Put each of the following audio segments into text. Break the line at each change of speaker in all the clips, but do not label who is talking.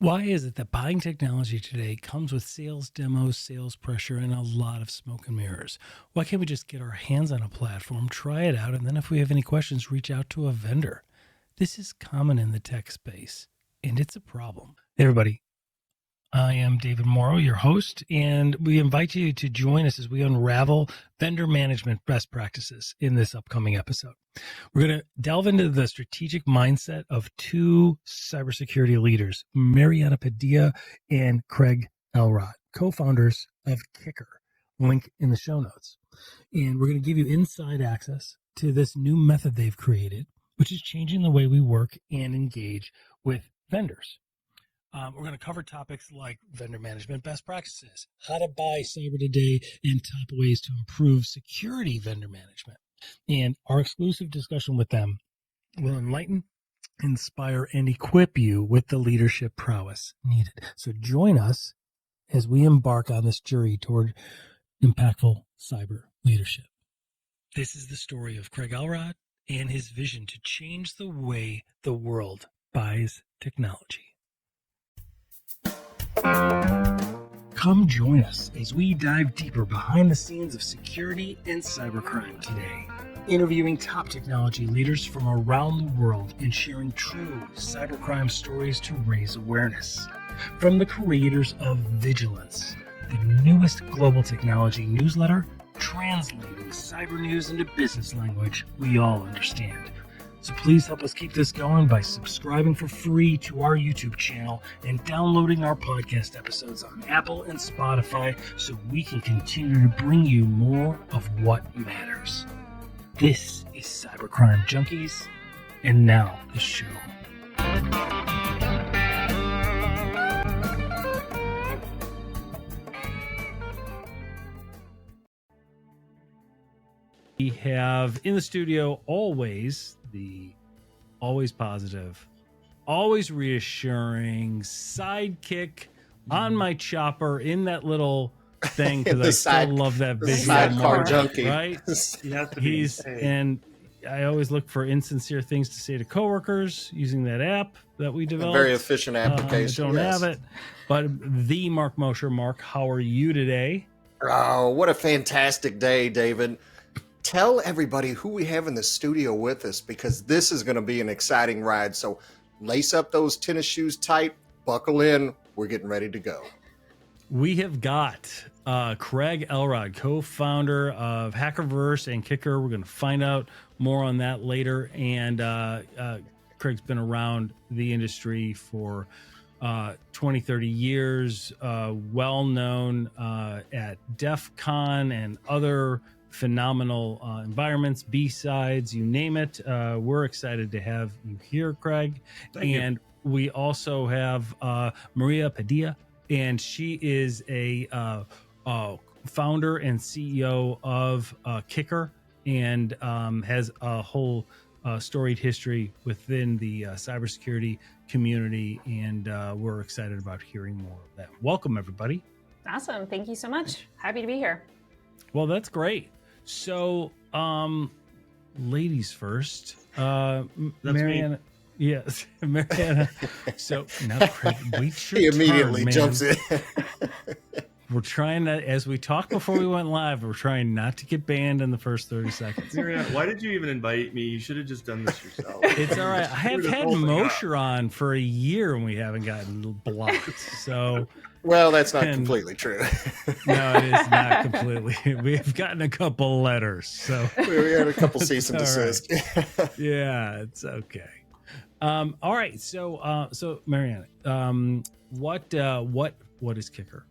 Why is it that buying technology today comes with sales demos, sales pressure, and a lot of smoke and mirrors? Why can't we just get our hands on a platform, try it out, and then if we have any questions, reach out to a vendor? This is common in the tech space, and it's a problem. Hey, everybody. I am David Morrow, your host, and we invite you to join us as we unravel vendor management best practices in this upcoming episode. We're going to delve into the strategic mindset of two cybersecurity leaders, Mariana Padilla and Craig Elrod, co-founders of Kicker. Link in the show notes. And we're going to give you inside access to this new method they've created, which is changing the way we work and engage with vendors. We're going to cover topics like vendor management best practices, how to buy cyber today, and top ways to improve security vendor management. And our exclusive discussion with them will enlighten, inspire, and equip you with the leadership prowess needed. So join us as we embark on this journey toward impactful cyber leadership. This is the story of Craig Elrod and his vision to change the way the world buys technology. Come join us as we dive deeper behind the scenes of security and cybercrime today, interviewing top technology leaders from around the world and sharing true cybercrime stories to raise awareness. From the creators of Vigilance, the newest global technology newsletter, translating cyber news into business language we all understand. So please help us keep this going by subscribing for free to our YouTube channel and downloading our podcast episodes on Apple and Spotify so we can continue to bring you more of what matters. This is Cybercrime Junkies, and now the show. We have in the studio always the always positive, always reassuring sidekick on my chopper in that little thing because I still love that visual.
Sidecar junkie,
right? And I always look for insincere things to say to coworkers using that app that we developed.
A very efficient application.
I don't have it, but the Mark Mosher. Mark, how are you today?
Oh, what a fantastic day, David. Tell everybody who we have in the studio with us because this is going to be an exciting ride. So lace up those tennis shoes tight, buckle in. We're getting ready to go.
We have got Craig Elrod, co-founder of Hackerverse and Kicker. We're going to find out more on that later. And Craig's been around the industry for 20, 30 years, well known at DEF CON and other phenomenal environments, B-sides, you name it. We're excited to have you here, Craig. And we also have Maria Padilla, and she is a founder and CEO of Kicker and has a whole storied history within the cybersecurity community, and we're excited about hearing more of that. Welcome, everybody.
Awesome. Thank you so much. Happy to be here.
Well, that's great. So, ladies first. Mariana. Yes, Mariana. So now, Craig, wait your
He immediately
turn,
jumps in.
We're trying to, as we talked before we went live, we're trying not to get banned in the first 30 seconds.
Mariana, why did you even invite me? You should have just done this yourself.
It's all right. I have had Mosher on for a year and we haven't gotten blocked. So.
Well, that's not completely true.
No, it is not completely. We've gotten a couple letters, so
we had a couple cease and desist.
Right. Yeah, it's okay. All right, so Mariana, what is Kicker?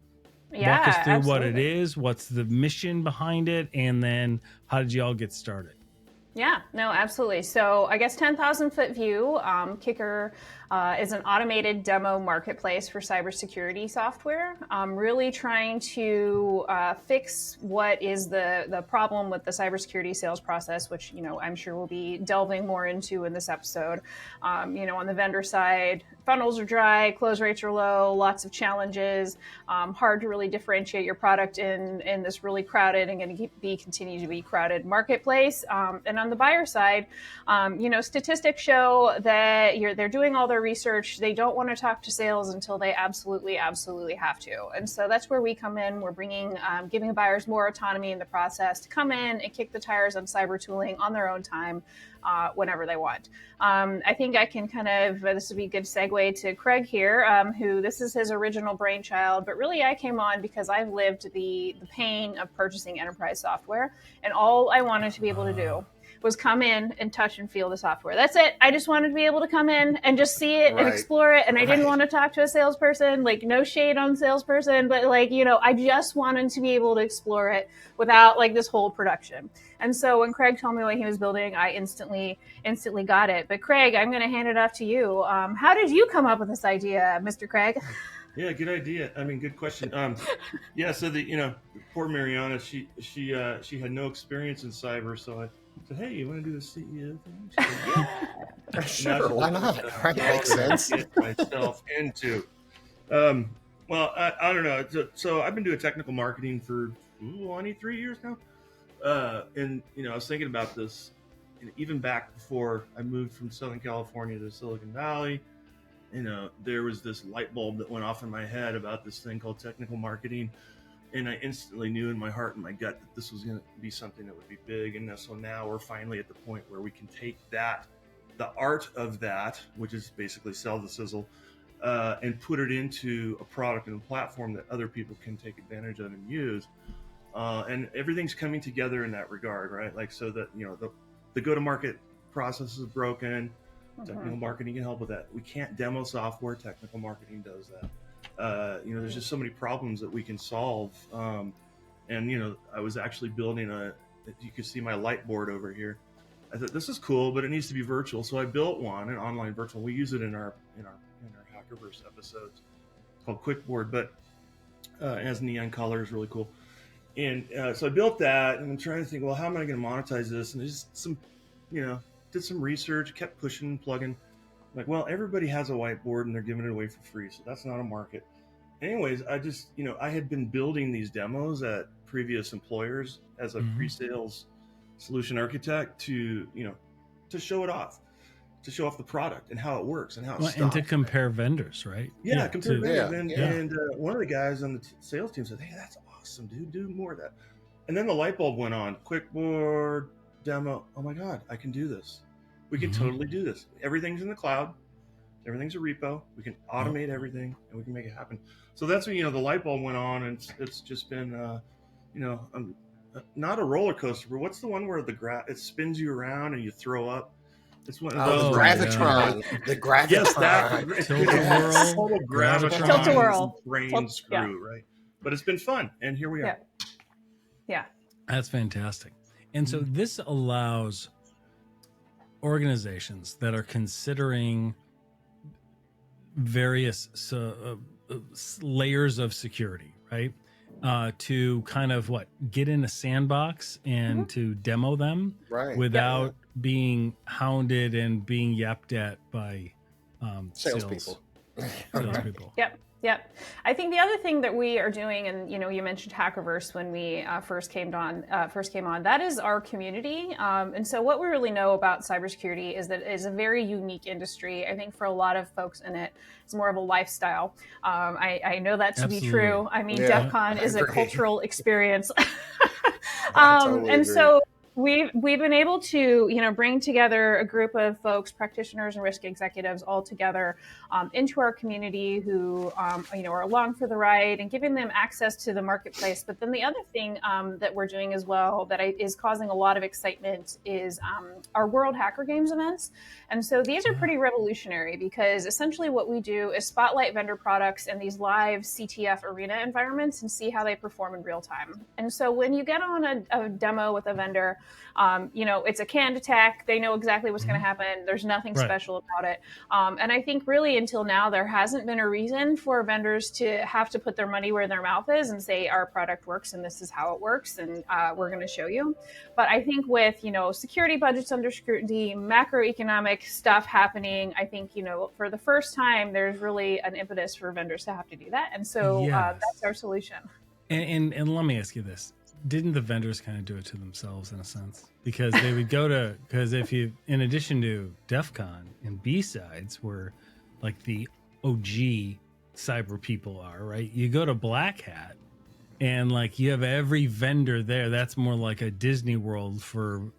Yeah,
walk us through
absolutely.
what it is, what's the mission behind it, and then how did you all get started?
Yeah, no, absolutely. So I guess 10,000 foot view, Kicker is an automated demo marketplace for cybersecurity software, really trying to fix what is the problem with the cybersecurity sales process, which, I'm sure we'll be delving more into in this episode. On the vendor side, funnels are dry, close rates are low, lots of challenges, hard to really differentiate your product in this really crowded and going to continue to be crowded marketplace. And on the buyer side, statistics show that they're doing all their research. They don't want to talk to sales until they absolutely have to. And so that's where we come in. We're bringing, giving buyers more autonomy in the process to come in and kick the tires on cyber tooling on their own time, whenever they want. I think I can this would be a good segue to Craig here, who this is his original brainchild, but really I came on because I've lived the pain of purchasing enterprise software, and all I wanted to be able to do was come in and touch and feel the software. That's it. I just wanted to be able to come in and just see it and explore it. And I didn't want to talk to a salesperson, like no shade on salesperson, but I just wanted to be able to explore it without this whole production. And so when Craig told me what he was building, I instantly got it. But Craig, I'm going to hand it off to you. How did you come up with this idea, Mr. Craig?
Yeah, good idea. I mean, good question. So poor Mariana, she had no experience in cyber, so I said, "Hey, you want to do a CEO thing?" She said, yeah.
Sure, why not? Right, makes sense.
Get myself into. I don't know. So I've been doing technical marketing for 23 years now, and I was thinking about this, even back before I moved from Southern California to Silicon Valley. There was this light bulb that went off in my head about this thing called technical marketing. And I instantly knew in my heart and my gut that this was going to be something that would be big. And so now we're finally at the point where we can take that, the art of that, which is basically sell the sizzle, and put it into a product and a platform that other people can take advantage of and use. And everything's coming together in that regard, right? So that, the go-to-market process is broken. Technical marketing can help with that. We can't demo software. Technical marketing does that. There's just so many problems that we can solve. I was actually building you can see my light board over here. I thought this is cool, but it needs to be virtual. So I built an online virtual. We use it in our Hackerverse episodes. It's called QuickBoard, but it has neon colors, really cool. And so I built that, and I'm trying to think, well, how am I going to monetize this? And there's some, did some research, kept pushing and plugging. Well, everybody has a whiteboard and they're giving it away for free, so that's not a market. Anyways, I just, I had been building these demos at previous employers as a pre-sales solution architect to show it off, to show off the product and how it works and how it's
and to compare vendors, right?
Yeah, compare vendors. And one of the guys on the sales team said, "Hey, that's awesome, dude. Do more of that." And then the light bulb went on. QuickBoard demo. Oh my God, I can do this. We can totally do this. Everything's in the cloud. Everything's a repo. We can automate everything, and we can make it happen. So that's when the light bulb went on, and it's just been not a roller coaster, but what's the one where it spins you around and you throw up? It's one of those.
The Gravitron.
Yeah.
The Gravitron.
Yes, that
Tilt-a-whirl.
Gravitron.
Tilt-a-whirl.
Brain screw, right? But it's been fun, and here we are.
Yeah.
That's fantastic. And so this allows organizations that are considering various layers of security, right? To kind of get in a sandbox and to demo them without being hounded and being yapped at by
salespeople.
Yep. I think the other thing that we are doing, and you mentioned Hackerverse when we first came on, that is our community. And so what we really know about cybersecurity is that it is a very unique industry. I think for a lot of folks in it, it's more of a lifestyle. I know that to be true. I mean, DEF CON is a cultural experience. So we've been able to bring together a group of folks, practitioners and risk executives, all together into our community who are along for the ride and giving them access to the marketplace. But then the other thing that we're doing as well that is causing a lot of excitement is our World Hacker Games events. And so these are pretty revolutionary because essentially what we do is spotlight vendor products in these live CTF arena environments and see how they perform in real time. And so when you get on a demo with a vendor, it's a canned attack. They know exactly what's going to happen. There's nothing special about it. And I think really until now, there hasn't been a reason for vendors to have to put their money where their mouth is and say, our product works and this is how it works. And we're going to show you. But I think with, security budgets under scrutiny, macroeconomic stuff happening, I think, for the first time, there's really an impetus for vendors to have to do that. And so that's our solution.
And let me ask you this. didn't the vendors kind of do it to themselves in a sense? Because they would go to, because if you, in addition to DEF CON and B-Sides, where like the OG cyber people are, right? You go to Black Hat and like you have every vendor there. That's more like a Disney World for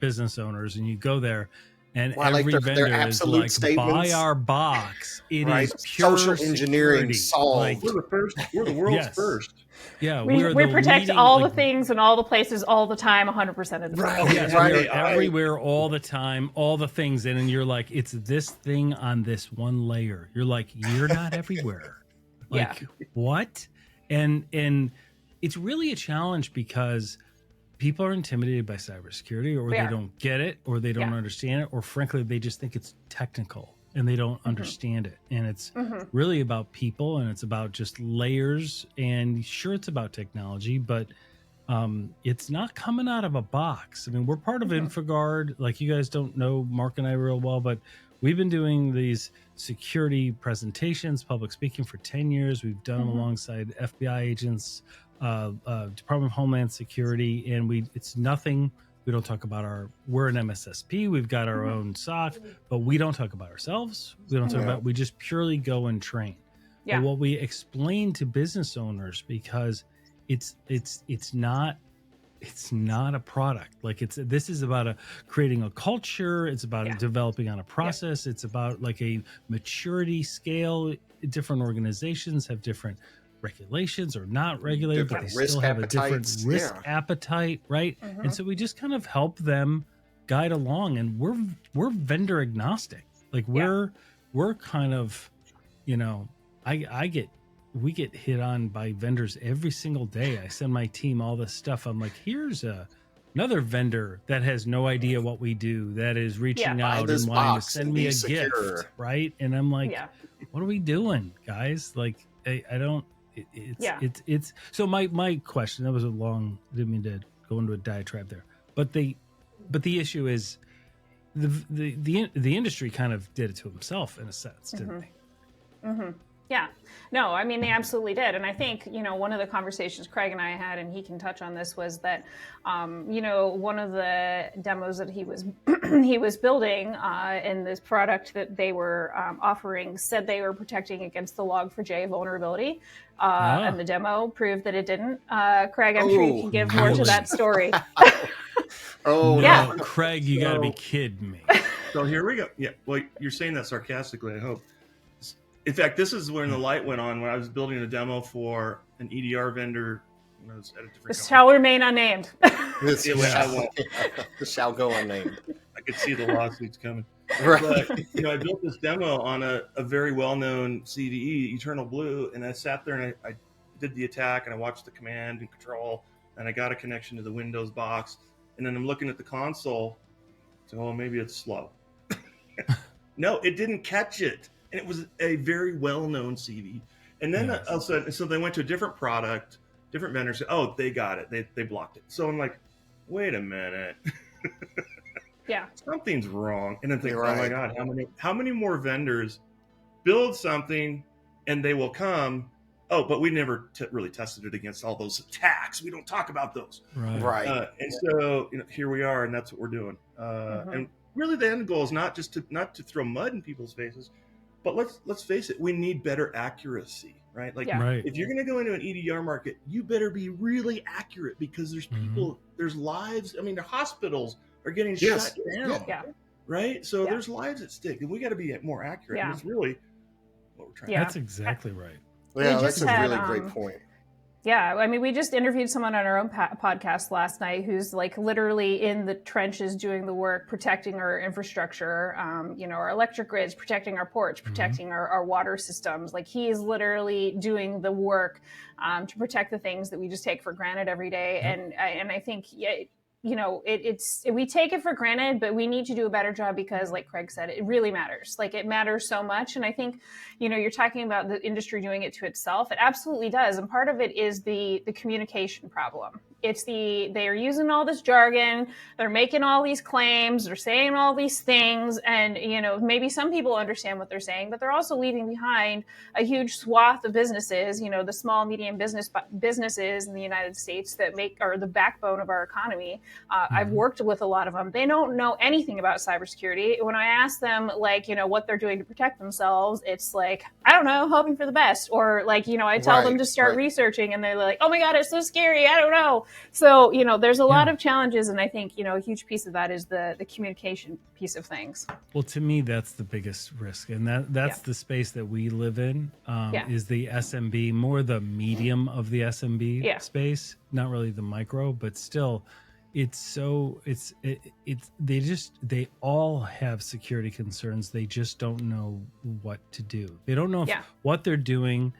business owners. And you go there and
Well, I like
every
their
vendor is
absolute
like,
statements.
buy our box. It
Right.
is pure
Social engineering
security.
solved.
Like,
We're the first. We're the world's
Yes.
first.
yeah,
We
we're the
protect
leading,
all
like,
the things in all the places all the time, 100% of the time.
Right.
Yes,
Right.
we are everywhere all the time, all the things. And then you're like, it's this thing on this one layer. You're like, you're not everywhere. Like, what? And it's really a challenge because people are intimidated by cybersecurity, or
They
they
are.
don't get it, or they don't
Yeah.
understand it, or frankly, they just think it's technical and they don't understand it. And it's really about people, and it's about just layers. And sure, it's about technology, but it's not coming out of a box. I mean, we're part of InfoGuard. Like, you guys don't know Mark and I real well, but we've been doing these security presentations, public speaking for 10 years. We've done them alongside FBI agents, Department of Homeland Security, and it's nothing. We don't talk about we're an MSSP. We've got our own SOC, but we don't talk about ourselves. We don't talk about, we just purely go and train.
Yeah.
But what we explain to business owners, because it's not a product. Like, this is about creating a culture. It's about developing on a process. It's about like a maturity scale. Different organizations have different regulations or not regulated, but they
Different
still have a different
risk
risk
appetites,
appetite, right? And so we just kind of help them guide along, and we're vendor agnostic. Like, we're kind of, we get hit on by vendors every single day. I send my team all this stuff. I'm like, here's another vendor that has no idea what we do, that is reaching
Buy
out
this
and wanting to
box
send
and
me
be
a
secure.
gift, right? And I'm like, what are we doing, guys? Like, I don't. It's so my question. That was didn't mean to go into a diatribe there, but the issue is the industry kind of did it to himself in a sense, didn't they?
Yeah, no, I mean, they absolutely did. And I think, one of the conversations Craig and I had, and he can touch on this, was that, one of the demos that he was he was building in this product that they were offering said they were protecting against the Log4j vulnerability. And the demo proved that it didn't. Craig, I'm sure you can give more to that story.
Oh,
Yeah.
No, Craig, you got to be kidding me.
So here we go. Yeah. Well, you're saying that sarcastically, I hope. In fact, this is when the light went on when I was building a demo for an EDR vendor when I was at a different
This
company.
shall remain unnamed.
This
I won't.
this shall go unnamed.
I could see the lawsuits coming.
Right.
But, I built this demo on a very well-known CVE, Eternal Blue, and I sat there and I did the attack, and I watched the command and control, and I got a connection to the Windows box, and then I'm looking at the console, so maybe it's slow. No, it didn't catch it. And it was a very well-known CV. And then all of a sudden, so they went to a different product, different vendor, said, oh, they got it. They blocked it. So I'm like, wait a minute.
Yeah.
Something's wrong. And then think,
You're
oh my
right.
God, how many more vendors build something and they will come, oh, but we never really tested it against all those attacks. We don't talk about those.
Right.
And so, here we are, and that's what we're doing. And really the end goal is not to throw mud in people's faces, but let's face it, we need better accuracy, right? Like, if you're going to go into an EDR market, you better be really accurate, because there's people, there's lives. I mean, the hospitals are getting shut down, right? So there's lives at stake, and we got to be more accurate. And it's really what we're trying to do.
That's exactly right.
Yeah, that's a
had,
really great point.
Yeah, I mean, we just interviewed someone on our own podcast last night who's like literally in the trenches doing the work, protecting our infrastructure, our electric grids, protecting our ports, protecting our water systems. Like, he is literally doing the work to protect the things that we just take for granted every day. And I think, we take it for granted, but we need to do a better job, because, like Craig said, it really matters. Like, it matters so much. And I think, you're talking about the industry doing it to itself. It absolutely does. And part of it is the communication problem. they are using all this jargon, they're making all these claims, they're saying all these things, and maybe some people understand what they're saying, but they're also leaving behind a huge swath of businesses, the small medium businesses in the United States that are the backbone of our economy. I've worked with a lot of them. They don't know anything about cybersecurity. When I ask them, what they're doing to protect themselves, it's like, I don't know, hoping for the best. Or I tell them to start researching, and they're like, oh my God, it's so scary, I don't know. So there's a lot of challenges, and I think a huge piece of that is the communication piece of things.
Well, to me, that's the biggest risk, and that's the space that we live in. Is the SMB, more the medium of the SMB space, not really the micro, but still. They all have security concerns. They just don't know what to do. They don't know if what they're doing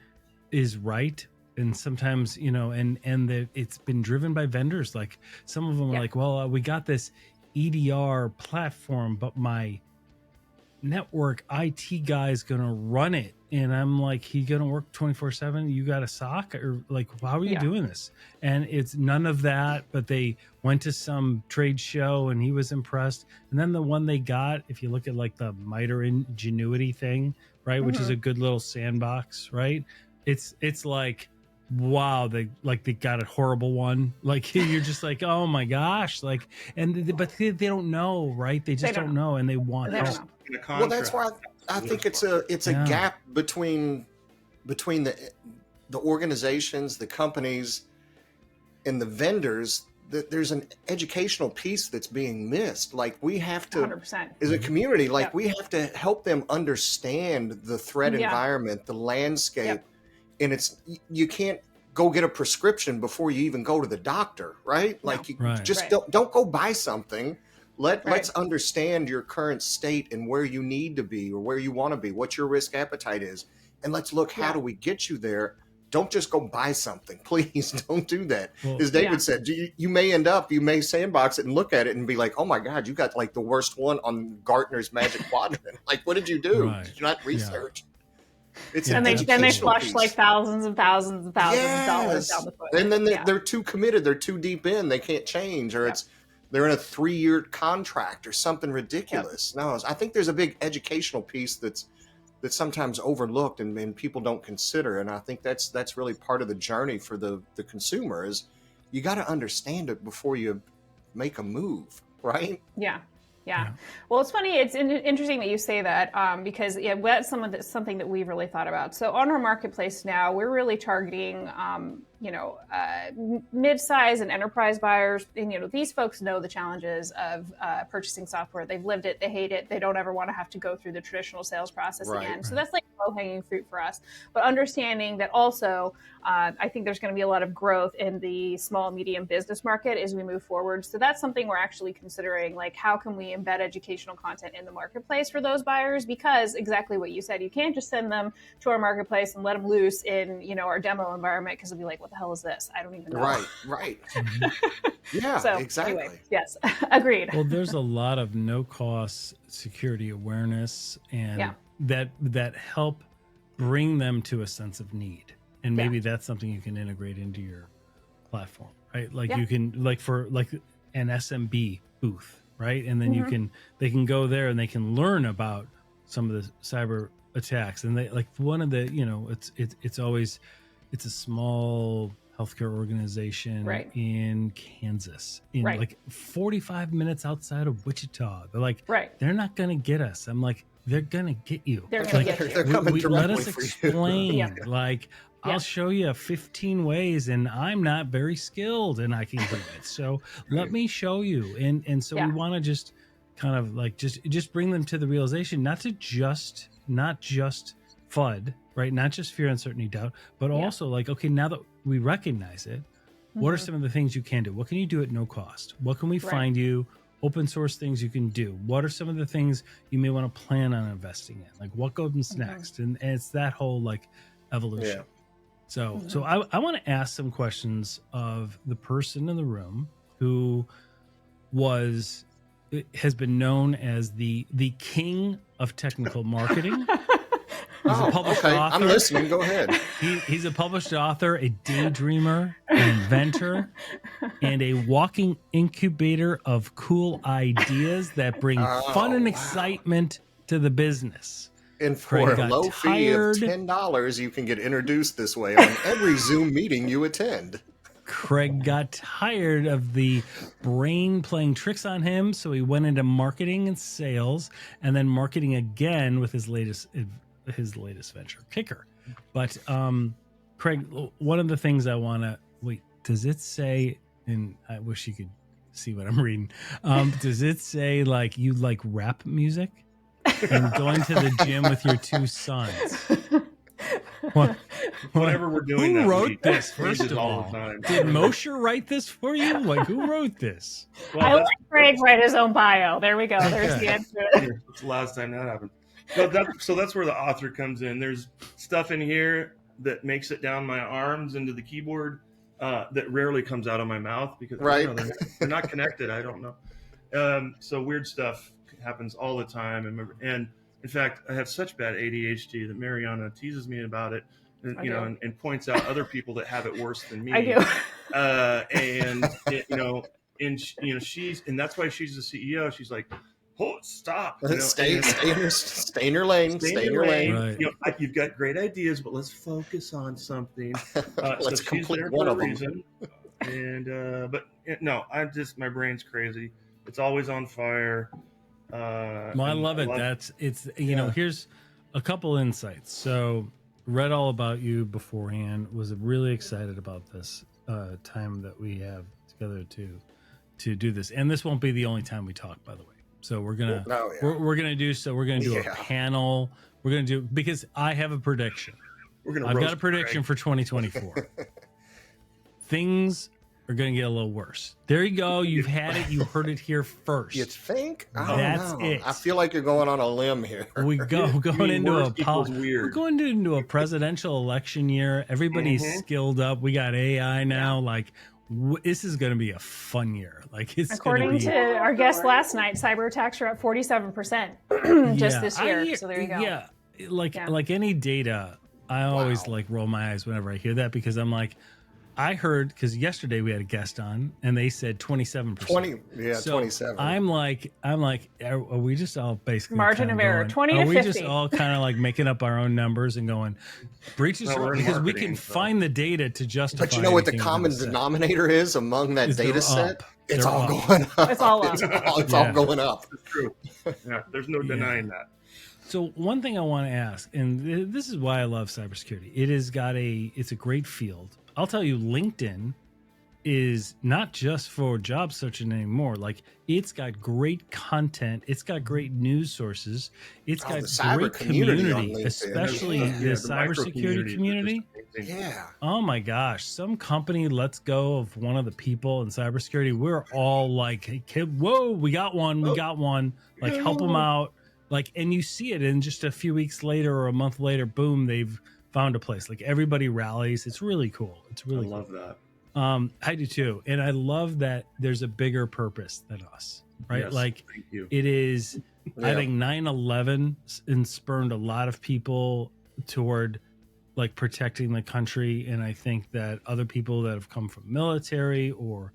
is right. And sometimes, it's been driven by vendors. Like some of them are like, well, we got this EDR platform, but my network IT guy is going to run it. And I'm like, he going to work 24/7? You got a SOC? Or like, how are you doing this? And it's none of that, but they went to some trade show and he was impressed. And then the one they got, if you look at like the MITRE Ingenuity thing, right, which is a good little sandbox, right? It's like, wow, they got a horrible one. Like you're just like, oh my gosh, like, but they don't know, right? They just don't know, and they want help.
Well, that's why I think it's a gap between the organizations, the companies, and the vendors. That there's an educational piece that's being missed. Like we have to,
100%.
as a community, we have to help them understand the threat environment, the landscape, and you can't go get a prescription before you even go to the doctor, right? Like you just don't go buy something. Let's understand your current state and where you need to be or where you want to be, what your risk appetite is. And let's look, how do we get you there? Don't just go buy something. Please don't do that. Well, as David said, you may sandbox it and look at it and be like, oh my God, you got like the worst one on Gartner's Magic Quadrant. Like, what did you do? Did you not research? It's
and they flush like thousands and thousands and thousands of dollars down the foot.
And then they're too committed. They're too deep in. They can't change, or they're in a 3-year contract or something ridiculous. No, I think there's a big educational piece that's sometimes overlooked and people don't consider. And I think that's really part of the journey for the consumer is you got to understand it before you make a move, right?
Yeah. Well, it's funny. It's interesting that you say that because that's something that we've really thought about. So on our marketplace now, we're really targeting, mid-size and enterprise buyers. And, these folks know the challenges of purchasing software. They've lived it. They hate it. They don't ever want to have to go through the traditional sales process again. So that's like low-hanging fruit for us. But understanding that also, I think there's going to be a lot of growth in the small, medium business market as we move forward. So that's something we're actually considering, like how can we embed educational content in the marketplace for those buyers? Because exactly what you said, you can't just send them to our marketplace and let them loose in, our demo environment because they'll be like, what the hell is this? I don't even know.
Right. Yeah,
so,
exactly.
Anyway, yes, agreed.
Well, there's a lot of no-cost security awareness and that help bring them to a sense of need. And maybe that's something you can integrate into your platform, right? Like you can, like for like an SMB booth, right? And then they can go there and they can learn about some of the cyber attacks. And they like one of the, it's a small healthcare organization in Kansas, like 45 minutes outside of Wichita. They're like, they're not going to get us. I'm like, they're going to get you.
They're going to get you.
They're coming
let us
for
explain.
You.
Like, I'll show you 15 ways, and I'm not very skilled, and I can do it. So let me show you. And so we want to just kind of like just bring them to the realization, not just FUD, right? Not just fear, uncertainty, doubt, but also like, okay, now that we recognize it, what are some of the things you can do? What can you do at no cost? What can we find you? Open source things you can do. What are some of the things you may want to plan on investing in? Like what goes next? And it's that whole like evolution. So I want to ask some questions of the person in the room who has been known as the king of technical marketing. He's a
Oh,
published
okay.
author.
I'm listening. Go ahead.
He's a published author, a daydreamer, an inventor, and a walking incubator of cool ideas that bring fun and
wow.
excitement to the business.
And
Craig
for a
got
low fee of
tired.
$10, you can get introduced this way on every Zoom meeting you attend.
Craig got tired of the brain playing tricks on him, so he went into marketing and sales, and then marketing again with his latest venture, Kicker. But Craig, one of the things I want to wait. Does it say? And I wish you could see what I'm reading. Does it say like you like rap music and going to the gym with your two sons? What?
Whatever we're doing.
Who
that
wrote
week,
this?
changes
First of
all
all,
the time.
did Moshe write this for you? Like, who wrote this?
I
Well,
let Greg write his own bio. There we go. There's the answer.
that's the last time that happened. So that's where the author comes in. There's stuff in here that makes it down my arms into the keyboard that rarely comes out of my mouth because
Right.
they're not connected. I don't know. So weird stuff happens all the time. And in fact, I have such bad ADHD that Mariana teases me about it, and, and points out other people that have it worse than me.
I do.
She's, and that's why she's the CEO. She's like, "Oh, stop!
Stay in your lane. Stay in your lane.
Right.
You've got great ideas, but let's focus on something."
Let's
she's
complete
there
one
for
of
a
them.
reason. And no, my brain's crazy. It's always on fire.
Well, I love it. Here's a couple insights. So, read all about you beforehand. Was really excited about this time that we have together to do this. And this won't be the only time we talk, by the way. So we're gonna do a panel. We're gonna do, because I have a prediction. I've got a prediction for 2024. Things are going to get a little worse. There you go. You've had it. You heard it here first.
You think? I
That's
don't know.
it.
I feel like you're going on a limb here.
We're going into a presidential election year. Everybody's skilled up. We got AI now. Like, this is going to be a fun year. Like, it's
according to our guest last night, cyber attacks are up 47% just this year. So there you go.
Yeah, like any data, I always like roll my eyes whenever I hear that, because I'm like, I heard, because yesterday we had a guest on and they said 27%.
27.
I'm like, are we just all basically
margin of error, 20 to 50?
Are we just all kind of like making up our own numbers and going breaches? Because we can find the data to justify.
But you know what the common denominator is among that data set? It's all going up.
It's all up.
It's all going up.
It's true. Yeah, there's no denying that.
So one thing I want to ask, and this is why I love cybersecurity. It's a great field. I'll tell you, LinkedIn is not just for job searching anymore. Like, it's got great content. It's got great news sources. It's got great community, especially the cybersecurity community.
Yeah.
Oh my gosh. Some company lets go of one of the people in cybersecurity. We're all like, hey, kid, whoa, we got one. Like, help them out. Like, and you see it in just a few weeks later or a month later, boom, they've found a place. Like, everybody rallies. It's really cool. It's really
I love that.
I do too. And I love that there's a bigger purpose than us, right?
Yes,
like,
thank you.
it is, I think 9/11 spurned a lot of people toward like protecting the country. And I think that other people that have come from military or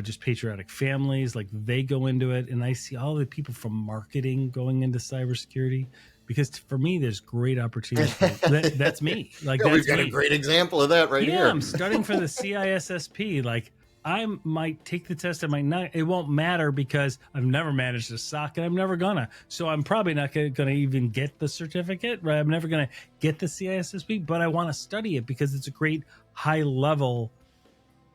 just patriotic families, like, they go into it. And I see all the people from marketing going into cybersecurity, because for me, there's great opportunity. That's me. Like,
we've got a great example of that here.
Yeah, I'm studying for the CISSP. Like, I might take the test. I might not. It won't matter because I've never managed a SOC and I'm never gonna. So I'm probably not going to even get the certificate. Right? I'm never going to get the CISSP, but I want to study it because it's a great high level.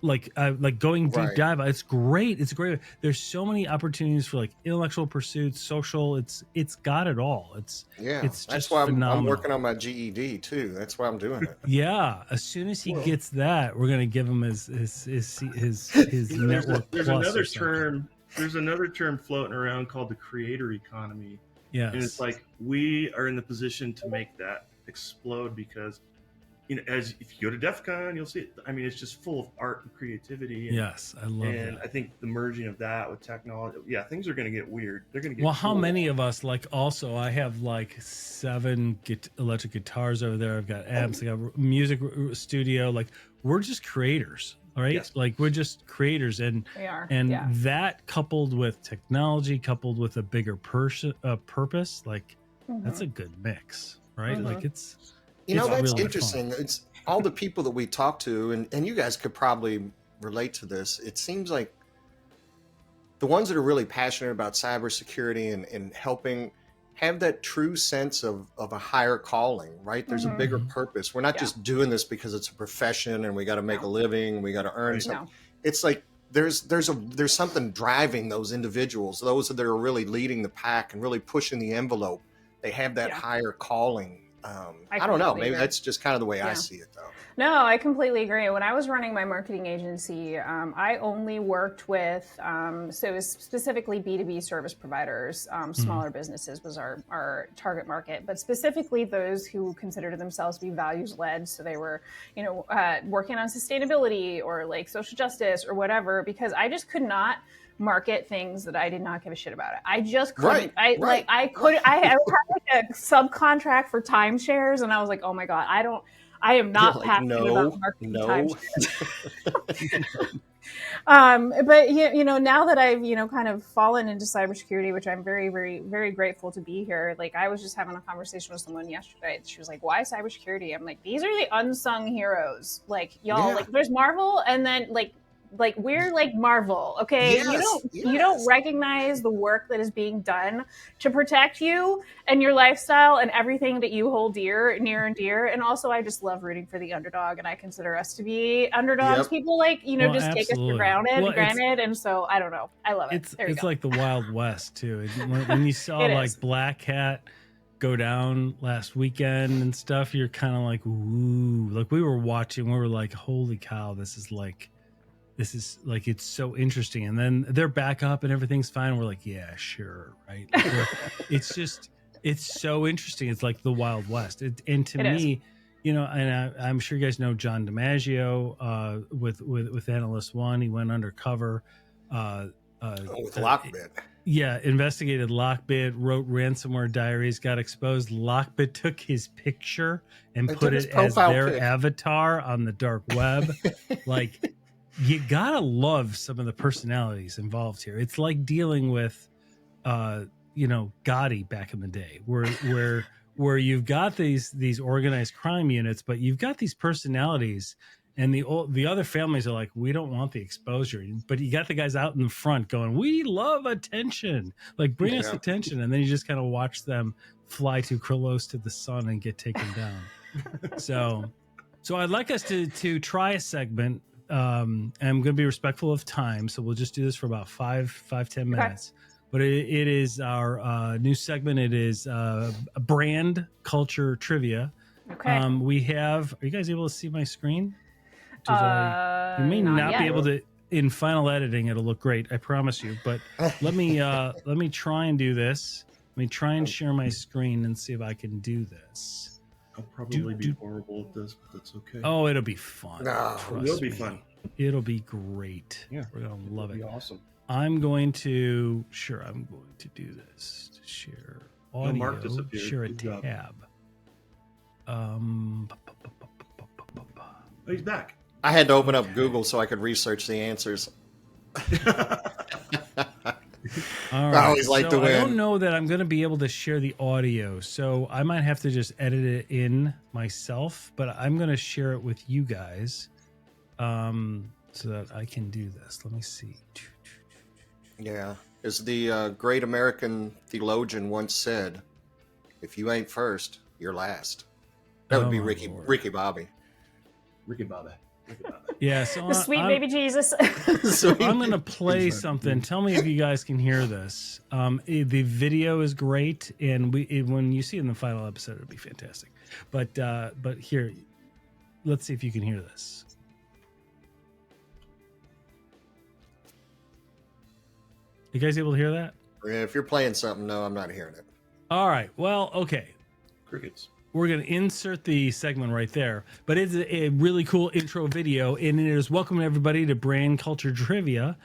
Like going deep dive. It's great. It's great. There's so many opportunities for like intellectual pursuits, social. It's got it all. It's
that's why I'm working on my GED too. That's why I'm doing it.
Yeah. As soon as he gets that, we're gonna give him his network.
There's another term. There's another term floating around called the creator economy.
Yes.
And it's like, we are in the position to make that explode because as if you go to DEF CON, you'll see it. I mean, it's just full of art and creativity.
Yes, I love
And
that.
I think the merging of that with technology, yeah, things are going to get weird. They're going to get
Well, how
cool.
many of us, like, also, I have like 7 electric guitars over there. I've got amps, I got music studio. Like, we're just creators, all right?
Yes.
Like, we're just creators. And
We are.
and
Yeah.
that coupled with technology, coupled with a bigger purpose, like, that's a good mix, right?
Mhm.
Like, it's
That's
really fun.
interesting. It's all the people that we talk to, and you guys could probably relate to this. It seems like the ones that are really passionate about cybersecurity and helping have that true sense of a higher calling, right? There's a bigger
Mhm.
purpose. We're not
Yeah.
just doing this because it's a profession and we got to make a living, we got to earn
Right.
something.
No.
It's like there's something driving those individuals, those that are really leading the pack and really pushing the envelope. They have that
Yeah.
higher calling.
I
I don't know.
completely
Maybe
agree.
that's just kind of the way I
Yeah.
see it, though.
No, I completely agree. When I was running my marketing agency, I only worked with, so it was specifically B2B service providers. Smaller businesses was our target market, but specifically those who considered themselves to be values led. So they were, working on sustainability or like social justice or whatever, because I just could not market things that I did not give a shit about it. I just couldn't. I had like a subcontract for timeshares, and I was like, oh my God, I am not
You're like,
passionate about
no.
marketing timeshares. But now that I've kind of fallen into cybersecurity, which I'm very, very, very grateful to be here. Like, I was just having a conversation with someone yesterday. She was like, "Why cybersecurity?" I'm like, "These are the unsung heroes. Like, y'all,
Yeah.
like, there's Marvel, and then like we're like Marvel, okay?
Yes,
You don't
yes.
recognize the work that is being done to protect you and your lifestyle and everything that you hold dear, near and dear. And also, I just love rooting for the underdog, and I consider us to be underdogs.
Yep.
People like
Well,
just take us for
absolutely.
granted, and so I don't know. I love it. There you
It's
go.
like the Wild West too. When you saw
It
like
is.
Black Hat go down last weekend and stuff, you're kind of like, ooh, like we were watching, we were like, holy cow, this is like, it's so interesting. And then they're back up and everything's fine. We're like, yeah, sure, right? Like, it's so interesting. It's like the Wild West. And to
It is.
me, and I'm sure you guys know John DiMaggio with Analyst One. He went undercover.
With Lockbit.
Yeah, investigated Lockbit, wrote ransomware diaries, got exposed. Lockbit took his picture and
They
put
took his
it as
profile
their
pic.
avatar on the dark web. Like, you gotta love some of the personalities involved here. It's like dealing with, Gotti back in the day, where you've got these organized crime units, but you've got these personalities. And the other families are like, we don't want the exposure, but you got the guys out in the front going, we love attention, like bring us
Yeah.
attention, and then you just kind of watch them fly too close to the sun and get taken down. So I'd like us to try a segment. I'm going to be respectful of time, so we'll just do this for about 5-10 minutes. But it is our new segment. It is brand culture trivia.
Okay.
We have. Are you guys able to see my screen? You may not be
yet.
able to. In final editing, it'll look great. I promise you. But let me try and do this. Let me try and share my screen and see if I can do this.
I'll probably be horrible at this, but that's okay.
Oh, it'll be fun.
No,
Trust
it'll be
me.
fun.
It'll be great.
Yeah,
We're gonna love
It'll
it.
be awesome.
I'm going to do this to share audio.
Mark disappeared.
Share a
Good job.
tab.
Oh, he's back.
I had to open up Google so I could research the answers.
All right.
I always like to
I
win.
don't know that I'm going to be able to share the audio, so I might have to just edit it in myself. But I'm going to share it with you guys, so that I can do this. Let me see.
Yeah. As the great American theologian once said, if you ain't first, you're last. That would
Oh,
be
my
Ricky
Lord.
Bobby.
Ricky Bobby.
Yeah. So
The sweet baby Jesus.
I'm going to play
Exactly.
something. Tell me if you guys can hear this. The video is great, and when you see it in the final episode, it'll be fantastic. But here, let's see if you can hear this. You guys able to hear that?
If you're playing something, no, I'm not hearing it.
All right. Well, okay.
Crickets.
we're going to insert the segment right there. But it's a really cool intro video, and it is welcoming everybody to Brand Culture Trivia,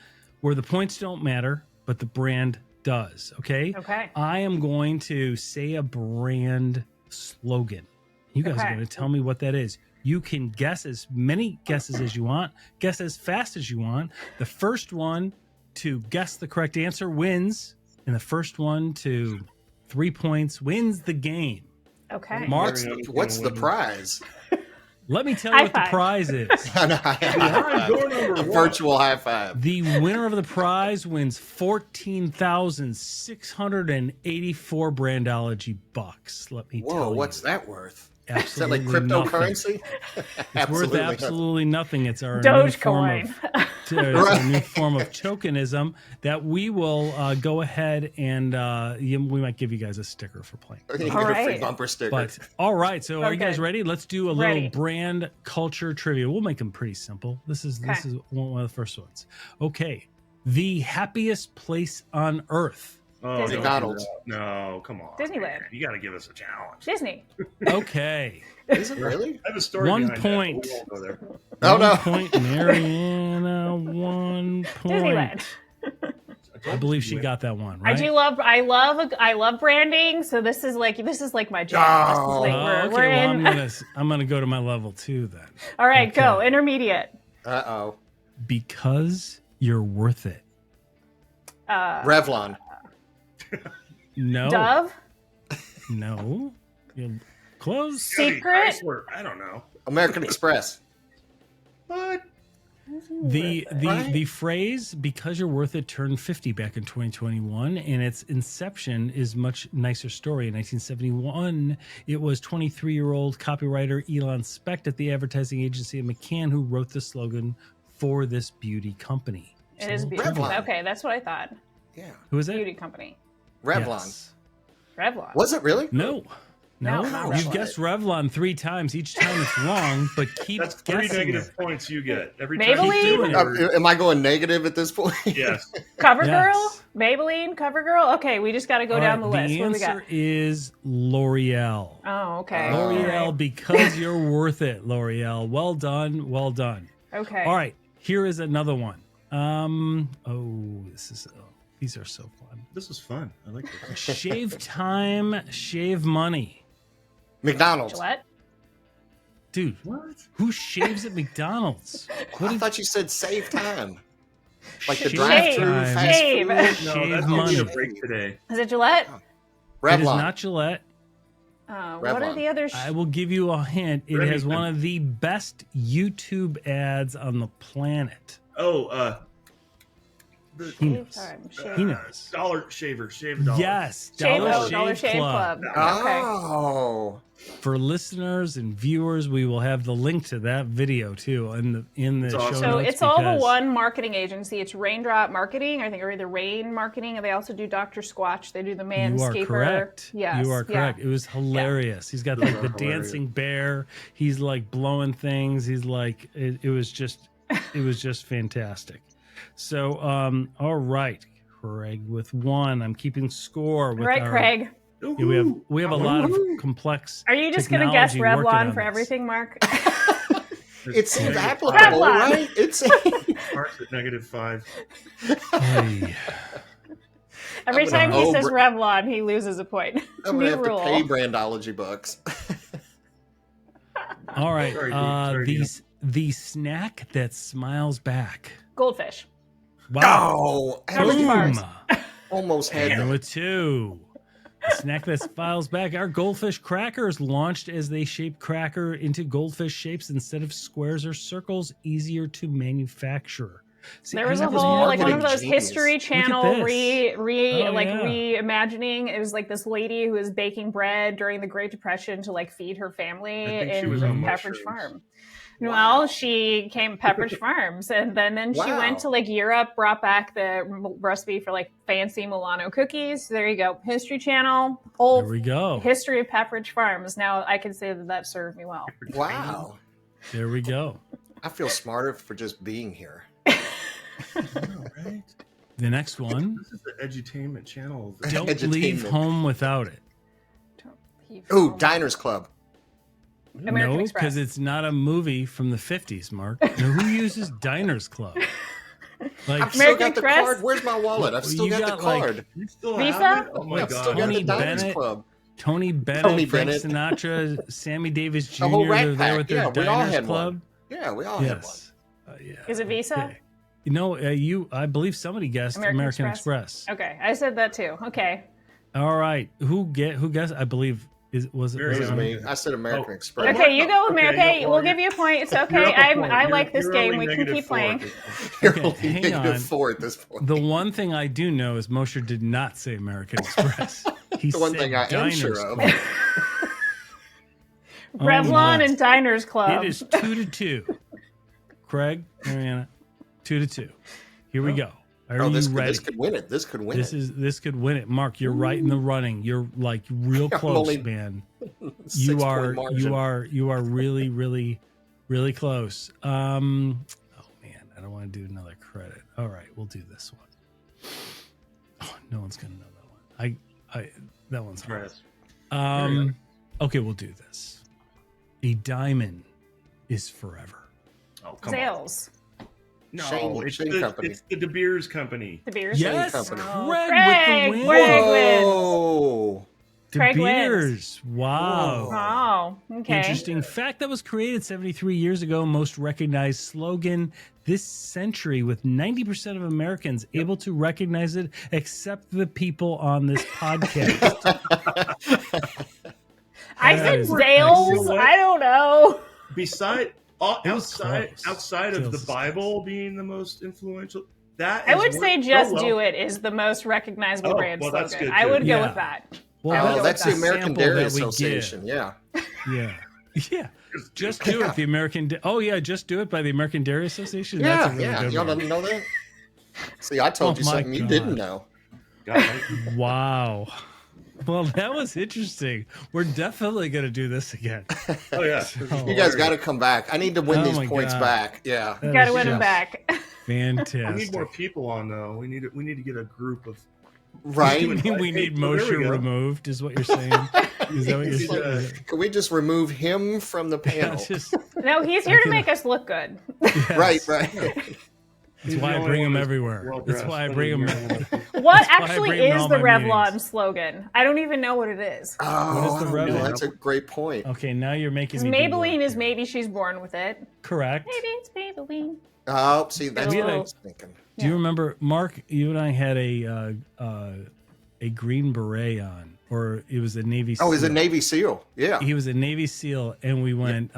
where the points don't matter, but the brand does. Okay.
Okay.
I am going to say a brand slogan. You guys are going to tell me what that is. You can guess as many guesses as you want, guess as fast as you want. The first one to guess the correct answer wins, and the first one to 3 points wins the game.
Okay.
Mark,
What's the prize?
let me tell you what the prize is.
A virtual high five.
The winner of the prize wins 14,684 Brandology bucks. Let me tell you.
Whoa, what's that worth?
Absolutely
Is that like cryptocurrency?
It's worth absolutely nothing. It's our
Dogecoin.
a new form of tokenism that we will go ahead and we might give you guys a sticker for playing.
You get a free bumper sticker.
But all right, so are you guys ready? Let's do a little
Ready.
brand culture trivia. We'll make them pretty simple. This is one of the first ones. Okay, the happiest place on earth.
Oh,
Disney.
McDonald's.
No, come on.
Disneyland.
Man. You got to give us a challenge.
Disney.
Okay,
Is it really?
I have a story.
1
behind
point.
That, but we won't go there.
Oh, no.
1 point, Mariana. 1 point.
Disneyland.
I believe she got that one right.
I love branding, so this is like my jam. This is like
Okay,
we're
well,
in.
I'm gonna go to my level 2 then.
All right,
Okay.
go intermediate.
Uh-oh.
Because you're worth it.
Revlon.
No.
Dove.
No. You're close.
Secret?
Chrysler. I don't know.
American Express.
What?
The phrase "because you're worth it" turned 50 back in 2021, and its inception is much nicer story. In 1971, it was 23-year-old copywriter Elon Specht at the advertising agency of McCann who wrote the slogan for this beauty company.
It is
So,
beauty.
Revlon.
Okay, that's what I thought.
Yeah.
Who is it?
Beauty company.
Revlon.
Yes.
Revlon.
Was it really?
No.
No, not
You've
Revlon.
guessed Revlon 3 times. Each time it's wrong, but keep
That's 3
guessing
negative
it.
points you get every time.
Maybelline?
You do it.
Am I going negative at this point?
Yes.
CoverGirl?
Yes.
Maybelline? CoverGirl? Okay, we just got to go
All
down
right,
the list.
the
What do we got?
answer is L'Oreal.
Oh, okay.
L'Oreal, because you're worth it, L'Oreal. Well done, well done.
Okay.
All right, here is another one. These are so fun.
This is fun. I like this.
Shave time, shave money.
McDonald's.
Gillette?
Dude,
What?
who shaves at McDonald's?
I thought you said save time. Like the
Shave
drive-through
time.
fast
Shave.
food.
No,
Shave
that's
money.
a break today.
Is it Gillette?
It is
Revlon.
not Gillette.
What are
Revlon.
the other?
I will give you a hint. It has
Remington.
one of the best YouTube ads on the planet.
Oh, the
He knows.
Time,
He
shave.
knows.
Dollar Shaver. Shave a dollar.
Yes,
Dollar Shave Club. Okay.
Oh.
For listeners and viewers, we will have the link to that video too in the
It's
show
awesome.
So
notes.
it's all the
because
one marketing agency. It's Raindrop Marketing, I think, or either Rain Marketing, and they also do Dr. Squatch. They do the Manscaper.
You are correct.
Yes.
You are correct. It was hilarious. He's got like the
Hilarious.
dancing bear. He's like blowing things. He's like it was just fantastic. So all right, Craig with 1. I'm keeping score with
All right,
our,
Craig.
Yeah, we have a lot of complex.
Are you just going to guess
technology working
Revlon
on
for
this.
everything, Mark?
It seems
Negative
applicable,
Revlon.
right? It's
Mark's at -5.
Hey.
Every
I'm
time
gonna
he says
over-
Revlon, he loses a point.
I'm
New
gonna have
rule.
to pay Brandology bucks.
All right.
Sorry, Dean. Sorry, Dean.
The snack that smiles back.
Goldfish.
Wow.
Oh,
Pepperidge Farms.
almost had
And
that.
with 2. The snack that smiles back. Our goldfish crackers launched as they shape cracker into goldfish shapes instead of squares or circles, easier to manufacture. See,
There was
I
a
was
whole like one of
marketing
those
genius.
History
Look
Channel
at this.
reimagining. It was like this lady who was baking bread during the Great Depression to like feed her family
I think she
in
was on
Pepperidge
mushrooms.
Farm.
Wow.
Well, she came Pepperidge Farms, and then she
Wow.
went to like Europe, brought back the recipe for like fancy Milano cookies. There you go, History Channel,
There
whole
we go.
history of Pepperidge Farms. Now I can say that served me well.
Wow.
There we go.
I feel smarter for just being here.
Right?
The next one.
This is the edutainment channel.
Don't leave
Edutainment.
home without it.
Don't leave
Ooh,
home.
Diners Club.
American
No,
Express.
because it's not a movie from the 50s, Mark. Now, who uses Diners Club? Like,
I've still
American
got the
Express?
card. Where's my wallet? I've still
You
got
got,
the
like,
card.
You still
Visa?
have it? Oh my
I've still
god!
got
Tony
the Diners
Bennett.
Club.
Tony Bennett,
Tony
Frank
Bennett.
Sinatra, Sammy Davis Jr.
The whole Rat
They're there
Pack.
with their
Yeah, we all
Diners
had
Club.
one. Yeah, we all had one.
Yes. Yeah.
Is it Visa?
Okay. You know, I believe somebody guessed American, Express.
Okay, I said that too. Okay.
All right. Who guessed? I believe was it
It was
on?
me. I said American
Oh.
Express.
Okay, you go with me.
Okay,
Okay,
no,
we'll
you're-
give you a point. It's okay.
You're up a point.
I
You're-
like this
you're
game.
only
We can keep
-4
playing.
at this point.
You're
Okay,
only
hang
negative
on.
4 at this point.
The one thing I do know is Mosher did not say American Express. He
The one
said
thing I am
Diners
sure of.
Club. Oh,
Revlon
my.
and Diners Club.
It is 2-2. Craig, Mariana, 2-2. Here we go. Are
Oh,
you
this
ready?
could win it. This could win it.
This could win it. Mark, you're right in the running. You're like real
I'm
close,
only
man.
6 point margin.
You are really, really, really close. Oh man, I don't want to do another credit. All right, we'll do this one. Oh, no one's gonna know that one. I that one's hard. Okay, we'll do this. A diamond is forever.
Oh, come on.
Sales.
No,
Shane
it's
Company.
the De Beers Company.
The beers.
Yes,
Company.
Craig,
Craig,
with the win.
Craig wins.
Whoa.
De
Craig wins.
Beers. Wow.
Oh, okay.
Interesting fact that was created 73 years ago, most recognized slogan this century, with 90% of Americans able to recognize it, except the people on this podcast.
I
That
said
is
sales.
excellent.
I don't know.
Beside
It was close.
outside of
Sales
the
is
Bible being the most influential, that
I
is
would say
worked so
"Just
well.
Do It" is the most recognizable
Oh,
brand
well, that's
slogan.
good,
I
too.
would go
Yeah.
with that.
Well,
I would
Oh,
go
that's
with
the
that.
American
sample
Dairy
that we give.
Association. Yeah.
Yeah. Yeah. Just Do It, the American. Oh, yeah. Just Do It by the American Dairy Association.
Yeah,
That's a really
yeah.
good
Y'all
one.
didn't know that? See, I told
Oh
you
my
something you
God.
didn't know.
God, thank you.
Wow. Well, that was interesting. We're definitely going to do this again.
Oh yeah.
You guys got to come back. I need to win
Oh
these
my
points
God.
back. Yeah.
That
Got to
is
win them
just
back.
Fantastic.
We need more people on though. We need to get a group of.
Right?
You mean we
Hey,
need
so there we
Moshe
go.
removed, is what you're saying? Is that what you're
He's,
saying?
Can we just remove him from the
Yeah,
panel?
just,
No, he's here to make us look good.
yes.
Right, right.
That's
He's
why
the
I
only
bring
one
him
that's
everywhere. That's
well-dressed.
why I
Other
bring
than
him.
you're-
What
That's why I
actually
bring him to
is
all
the
my
Revlon
meetings.
slogan? I don't even know what it is.
Oh,
What is the
I don't know.
Revlon?
That's a great point.
Okay, now you're making me. do
Maybelline
work
is
here.
maybe she's born with it.
Correct.
Maybe it's Maybelline.
Oh, see, that's
We
what
had
I
a-
was thinking.
Do you remember, Mark? You and I had a green beret on, or it was a Navy.
Oh, he's a
SEAL.
Navy SEAL. Yeah.
He was a Navy SEAL, and we went.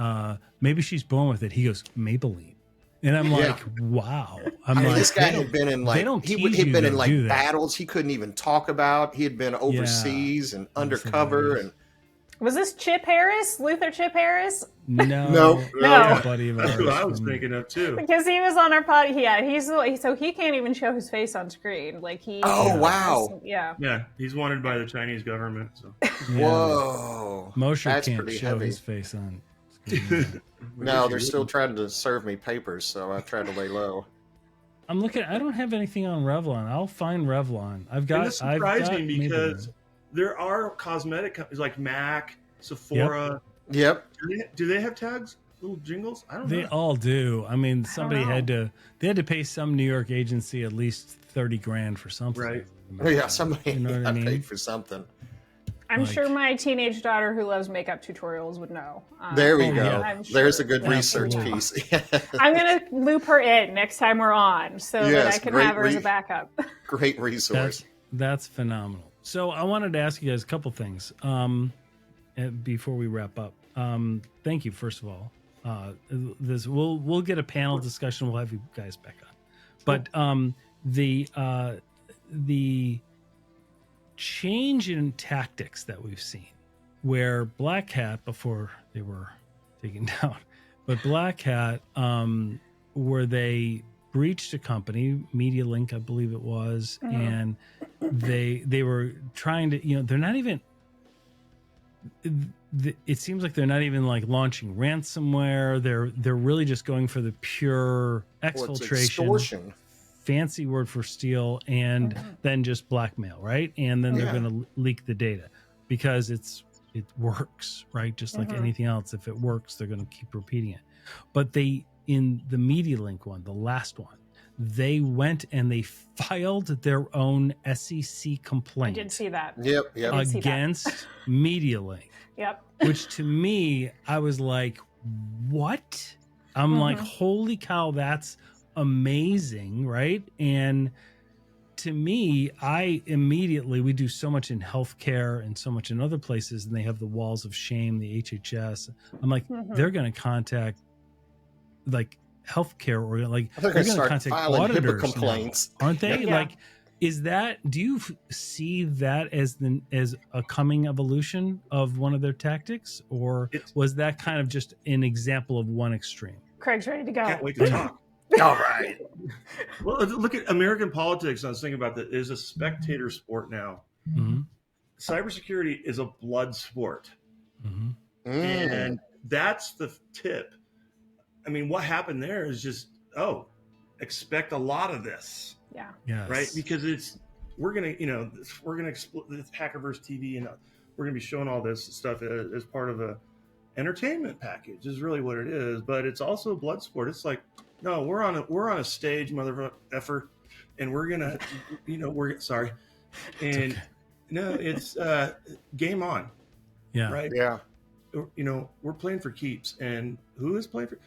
Maybe she's born with it. He goes Maybelline, and I'm
Yeah.
like, wow. I'm
I mean,
like,
this guy
they
had
don't-
been in like
don't
he'd
tease you
been
to
in like
do that.
battles he couldn't even talk about. He had been overseas and undercover
hilarious.
and
Was this Chip Harris? Luther Chip Harris?
No,
No.
that's a buddy of
That's
ours
what I was
from-
thinking of too.
Because he was on our pod. Yeah, so he can't even show his face on screen. Like he.
Oh, wow.
Yeah.
Yeah, he's wanted by the Chinese government. So
Yeah.
whoa.
Moshe
That's
can't
pretty
show
heavy.
his face on. screen.
No, they're still trying to serve me papers, so I try to lay low.
I'm looking. I don't have anything on Revlon. I'll find Revlon. I've
and
got.
this
I've
surprised
got
me because
Maybelline.
there are cosmetic companies like MAC, Sephora.
Yep.
Do they have tags? Little jingles? I don't
They
know.
all do. I mean, somebody
know.
had to. They had to pay some New York agency at least $30,000 for something.
Right.
Oh, yeah, somebody
You know what I mean?
paid for something.
I'm
Like-
sure my teenage daughter who loves makeup tutorials would know.
There we
Oh,
go.
yeah.
I'm
There's
sure.
a good
Yeah,
research
absolutely.
piece.
I'm gonna loop her in next time we're on, so that
Yes,
I can
great
have her as a
re-
backup.
Great resource.
That's phenomenal. So I wanted to ask you guys a couple things before we wrap up. Thank you, first of all. We'll get a panel discussion. We'll have you guys back on. But the change in tactics that we've seen, where Black Hat, before they were taken down, but Black Hat, where they breached a company, Media Link, I believe it was, and they were trying to, they're not even. It seems like they're not even like launching ransomware. They're really just going for the pure
Well, it's
exfiltration,
extortion.
fancy word for steal, and then just blackmail, right? And then they're
Yeah.
going to leak the data because it's it works, right? Just like
Mhm.
anything else, if it works, they're going to keep repeating it. But they, in the MediaLink one, the last one, they went and they filed their own SEC
I
complaint
did see that.
Yep,
I
yep.
did see that.
against MediaLink,
Yep.
which to me, I was like, what? I'm like,
Mhm.
holy cow, that's amazing, right? And to me, we do so much in healthcare and so much in other places, and they have the walls of shame, the HHS. I'm like,
Mhm.
they're going to contact like healthcare, or like
They're
they're
going to
going to
start
contact
filing HIPAA
auditors now,
complaints.
aren't they?
Yeah.
Like, is that, do you see that as a coming evolution of one of their tactics, or
It's
was that kind of just an example of one extreme?
Craig's ready to go.
can't wait to talk.
All right.
Well, look at American politics. I was thinking about that. It is a spectator sport now.
Mhm.
Cybersecurity is a blood sport,
Mhm.
and that's the tip. I mean, what happened there is just expect a lot of this,
Yeah.
Yes.
right? Because we're gonna explore this Hackerverse TV, and we're gonna be showing all this stuff as part of a entertainment package. Is really what it is, but it's also a blood sport. It's like, no, we're on a stage, mother effer, and we're gonna, we're sorry, and
okay.
no, it's game on,
Yeah.
right?
Yeah.
We're playing for keeps, and who is playing for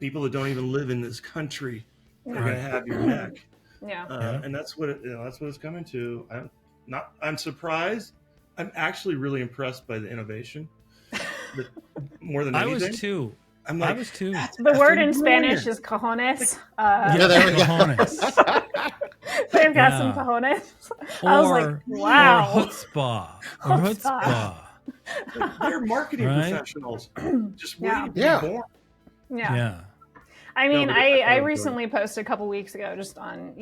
people that don't even live in this country? Are
Yeah.
gonna have your neck,
Yeah.
Yeah.
and that's what that's what it's coming to. I'm surprised. I'm actually really impressed by the innovation. But more than
I
anything,
was too.
I'm
I
like,
was too.
that's
The word in
effing
Spanish
brilliant.
is cojones.
Yeah, there we go.
Cojones.
They've got
Yeah.
some cojones. I was like,
Or
wow.
chutzpah. Or chutzpah.
They're marketing
Right?
professionals, just
Yeah.
waiting to
Yeah.
be born.
Yeah.
Yeah.
I mean,
but
I
I
recently posted a couple weeks ago just on,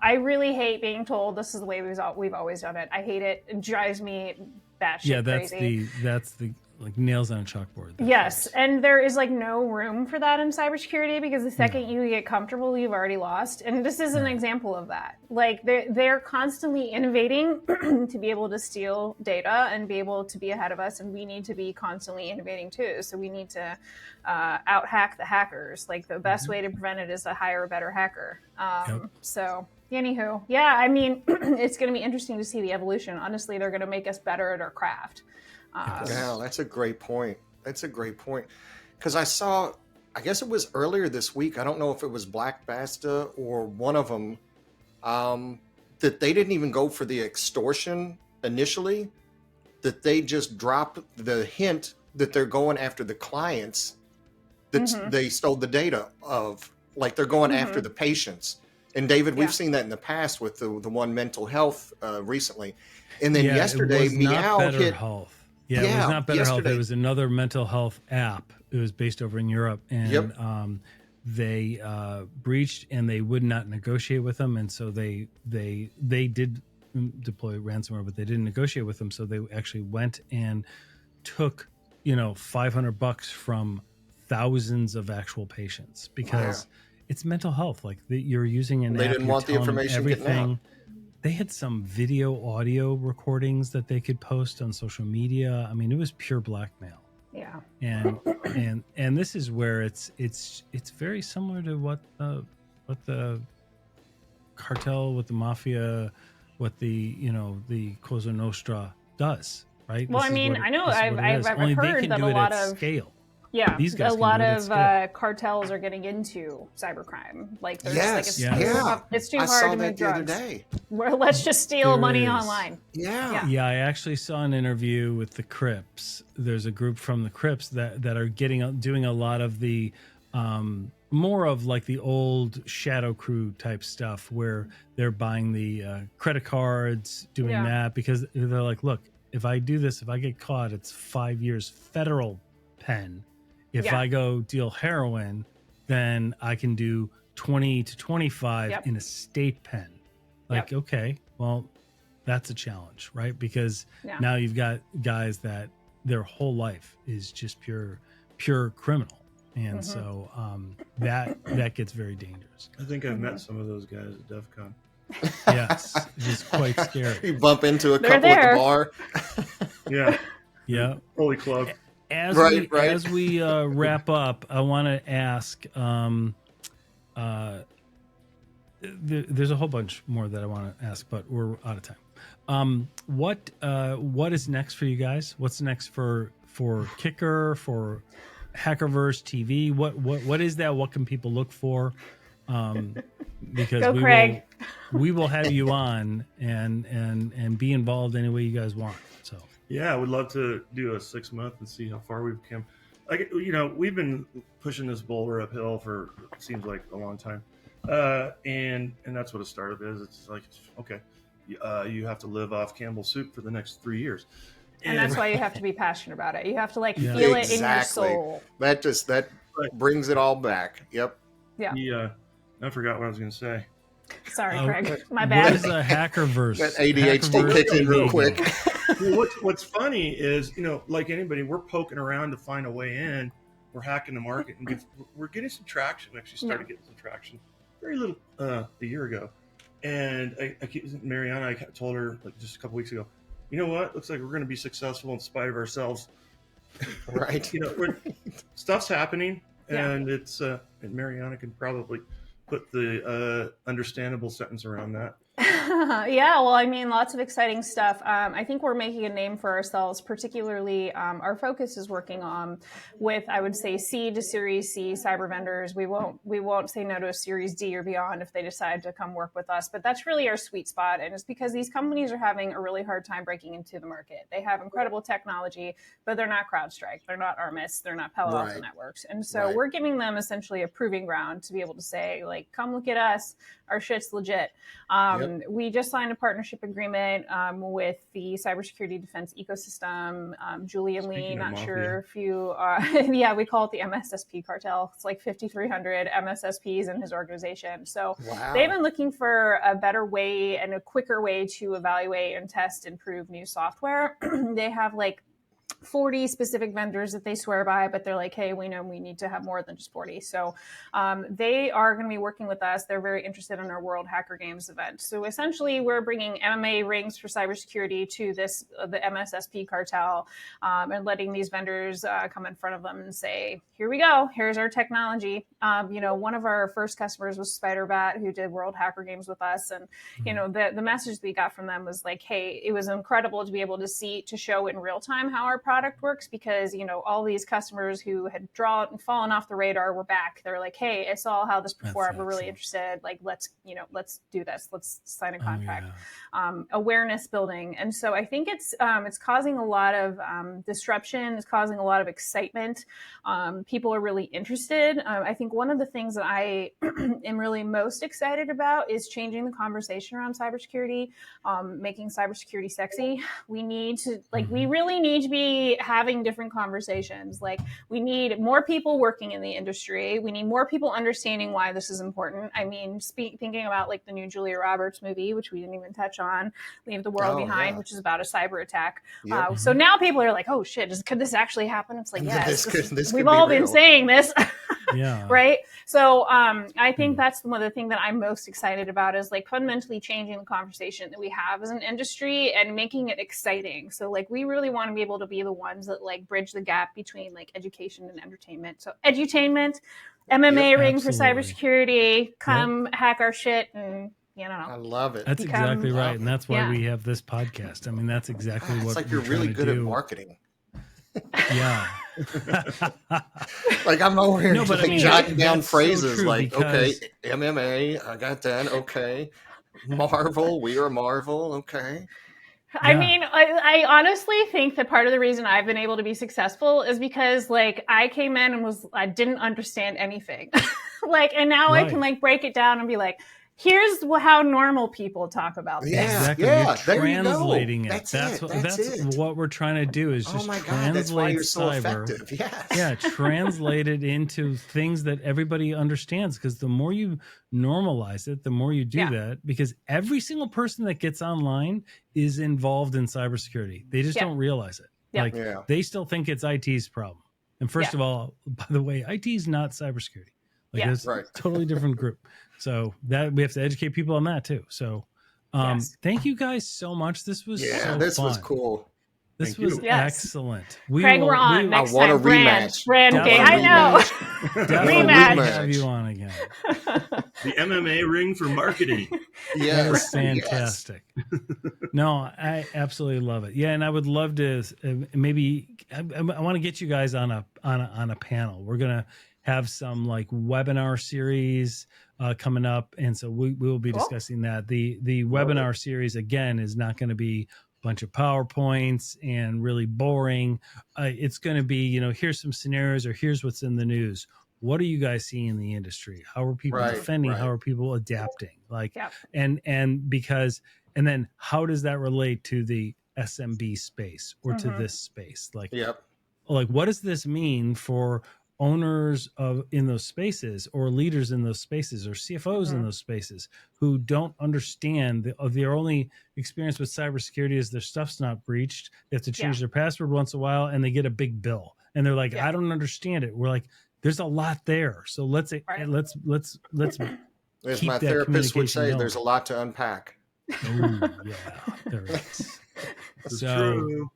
I really hate being told this is the way we've always done it. I hate it. It drives me batshit
Yeah,
crazy.
that's the like nails on a chalkboard. that
Yes,
phrase.
and there is like no room for that in cybersecurity because the second you get comfortable, you've already lost. And this is an
Right.
example of that. Like they're constantly innovating to be able to steal data and be able to be ahead of us, and we need to be constantly innovating too. So we need to out hack the hackers. Like the best way to prevent it is to hire a better hacker.
Yep.
So. Anywho, yeah, I mean, it's going to be interesting to see the evolution. Honestly, they're going to make us better at our craft.
Yeah, that's a great point. That's a great point. Because I saw, I guess it was earlier this week, I don't know if it was Black Basta or one of them, that they didn't even go for the extortion initially, that they just dropped the hint that they're going after the clients that they stole the data of. Like they're going after the patients. And David, we've seen that in the past with the one mental health recently. And then yesterday,
it was not
Meow
Better
hit.
Health. Yeah, it was not Better Health.
yesterday.
It was another mental health app. It was based over in Europe, and they breached, and they would not negotiate with them, and so they did deploy ransomware, but they didn't negotiate with them. So they actually went and took $500 from thousands of actual patients because it's mental health. Like you're using an
They
app,
didn't
you're
want the
telling them
information getting out.
everything. They had some video audio recordings that they could post on social media. I mean, it was pure blackmail.
Yeah.
And this is where it's very similar to what the cartel, what the mafia, what the Cosa Nostra does, right?
Well,
This
I
is
mean,
what it-
I know
this is
I've
what it is. Only they
heard
can
that
do
a
it
lot
at
of
scale.
Yeah,
These guys
a
can
lot
do it at
of
scale.
cartels are getting into cybercrime. Like, there's
Yes,
it's too
I
hard
saw
to
that
make
the other
drugs.
day.
Where let's just steal
There
money
is.
online.
Yeah.
Yeah, I actually saw an interview with the Crips. There's a group from the Crips that are doing a lot of the more of like the old Shadow Crew type stuff where they're buying the credit cards, doing
Yeah.
that because they're like, look, if I do this, if I get caught, it's 5 years federal pen. If
Yeah.
I go deal heroin, then I can do 20 to 25
Yep.
in a state pen. Like, okay, well, that's a challenge, right? Because
Yeah.
now you've got guys that their whole life is just pure criminal, and so that gets very dangerous.
I think I've met some of those guys at DEF CON.
Yes, it is quite scary.
You bump into a
They're
couple at
there.
the bar.
Yeah,
Yeah.
holy club.
Right.
As we wrap up, I want to ask. There's a whole bunch more that I want to ask, but we're out of time. What is next for you guys? What's next for Kicker, for Hackerverse TV? What is that? What can people look for? Because
Go, Craig.
we will have you on and be involved any way you guys want. So
Yeah, I would love to do a 6 month and see how far we've come. Like, you know, we've been pushing this boulder uphill for it seems like a long time, and that's what a startup is. It's like, okay, you have to live off Campbell's soup for the next 3 years,
And that's why you have to be passionate about it. You have to like
Yeah.
feel it in your
Exactly.
soul.
That brings it all back. Yep.
Yeah.
I forgot what I was going to say.
Sorry,
Uh,
Craig. My
what
bad.
is a Hackerverse?
That ADHD
Hackerverse
kicked in real
TV.
quick.
Well, what's funny is, you know, like anybody, we're poking around to find a way in. We're hacking the market, and we're getting some traction. We actually started getting some traction very little a year ago. And I keep Mariana. I told her like just a couple weeks ago. You know what? Looks like we're going to be successful in spite of ourselves.
Right.
You know, stuff's happening,
Yeah.
and it's and Mariana can probably put the understandable sentence around that.
Yeah, well, I mean, lots of exciting stuff. I think we're making a name for ourselves, particularly our focus is working on with, I would say, C to Series C cyber vendors. We won't say no to a Series D or beyond if they decide to come work with us, but that's really our sweet spot. And it's because these companies are having a really hard time breaking into the market. They have incredible technology, but they're not CrowdStrike, they're not Armis, they're not Palo Alto
Right.
Networks. And so
Right.
we're giving them essentially a proving ground to be able to say, like, come look at us, our shit's legit. We just signed a partnership agreement with the cybersecurity defense ecosystem. Julian Lee,
Speaking of
not
mafia.
sure if you, yeah, we call it the MSSP cartel. It's like 5,300 MSSPs in his organization. So
Wow.
they've been looking for a better way and a quicker way to evaluate and test and prove new software. They have like 40 specific vendors that they swear by, but they're like, hey, we know we need to have more than just 40. So they are going to be working with us. They're very interested in our World Hacker Games event. So essentially, we're bringing MMA rings for cybersecurity to the MSSP cartel and letting these vendors come in front of them and say, here we go. Here's our technology. One of our first customers was SpiderBat, who did World Hacker Games with us. And, the message we got from them was like, hey, it was incredible to be able to show in real time how our product works, because all these customers who had fallen off the radar were back. They're like, hey, I saw how this performed. We're really interested. Like, let's do this. Let's sign a contract. Awareness building. And so I think it's causing a lot of disruption. It's causing a lot of excitement. People are really interested. I think one of the things that I am really most excited about is changing the conversation around cybersecurity, making cybersecurity sexy. We need to we really need to be having different conversations. Like, we need more people working in the industry. We need more people understanding why this is important. I mean, thinking about like the new Julia Roberts movie, which we didn't even touch on, Leave the World Behind, which is about a cyber attack.
Yep.
So now people are like, oh shit, could this actually happen? It's like, yes,
This
we've
could be
all been
real.
saying this.
Yeah.
Right. So I think that's one of the things that I'm most excited about, is like fundamentally changing the conversation that we have as an industry and making it exciting. So like, we really want to be able to be the ones that like bridge the gap between like education and entertainment. So edutainment, MMA ring for
absolutely.
cybersecurity, come hack our shit, and
I love it.
That's
become-
exactly right, and that's why
Yeah.
we have this podcast. I mean, that's exactly
It's
what
like
we're
you're really
trying to
good at
do.
marketing.
Yeah.
Like, I'm over here
No, but I mean,
jotting down
that's so
phrases
true,
like,
because-
okay, MMA, I got that. Okay. Marvel, we are Marvel. Okay.
I
Yeah.
mean, I honestly think that part of the reason I've been able to be successful is because like I came in and I didn't understand anything. And now I can
Right.
like break it down and be like, here's how normal people talk about this.
Yeah.
Exactly.
there
You're
you go.
translating it.
That's
That's
it.
what we're trying to do, is
Oh
just
my God, that's why
translate
you're so
cyber.
effective. Yes.
Yeah, translate it into things that everybody understands, because the more you normalize it, the more you do
Yeah.
that, because every single person that gets online is involved in cybersecurity. They just
Yeah.
don't realize it.
Yeah.
Like,
Yeah.
they still think it's IT's problem. And first
Yeah.
of all, by the way, IT is not cybersecurity. Like
Yeah.
it's
Right.
totally different group. So that we have to educate people on that too. So
Yes.
thank you guys so much. This was
Yeah,
so
this
fun.
was cool.
This
Thank
was
you.
Yes.
excellent.
Craig, we're on
I
next
want a
time. Brand
rematch.
game.
I
I know.
Definitely
Rematch.
have you on again.
The MMA ring for marketing.
That is
Yes.
fantastic. No, I absolutely love it. Yeah, and I would love to maybe I want to get you guys on a panel. We're gonna have some like webinar series coming up, and so we will be
Cool.
discussing that. The webinar series again is not going to be a bunch of PowerPoints and really boring. It's going to be, here's some scenarios, or here's what's in the news. What are you guys seeing in the industry? How are people
Right,
defending?
right.
How are people adapting? Like,
Yep.
and then how does that relate to the SMB space or to
Mhm.
this space? Like
Yep.
what does this mean for owners in those spaces, or leaders in those spaces, or CFOs in those spaces who don't understand their only experience with cybersecurity is their stuff's not breached. They have to change their password once in a while, and they get a big bill, and they're like,
Yeah.
I don't understand it. We're like, there's a lot there, so let's
Right.
As
keep
my
that
therapist would
communication
say, there's a
going.
lot to unpack.
Oh yeah, there is.
It's
So
true.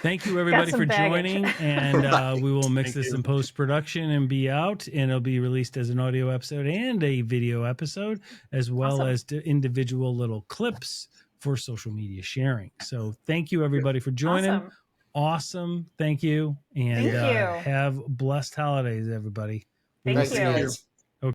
thank you everybody
some
for
baggage.
joining, and
Right.
we will mix
Thank
this
you.
in post-production and be out, and it'll be released as an audio episode and a video episode, as well
Awesome.
as to individual little clips for social media sharing. So thank you everybody for joining.
Awesome.
Thank you, and
Thank you.
have blessed holidays, everybody. We
Thank
will
Thanks,
see
you.
guys.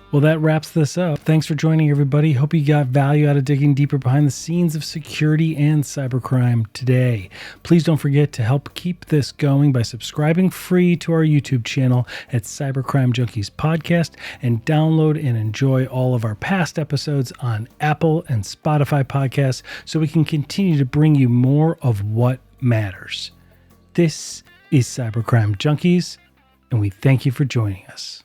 Well, that wraps this up. Thanks for joining, everybody. Hope you got value out of digging deeper behind the scenes of security and cybercrime today. Please don't forget to help keep this going by subscribing free to our YouTube channel at Cybercrime Junkies Podcast, and download and enjoy all of our past episodes on Apple and Spotify podcasts so we can continue to bring you more of what matters. This is Cybercrime Junkies, and we thank you for joining us.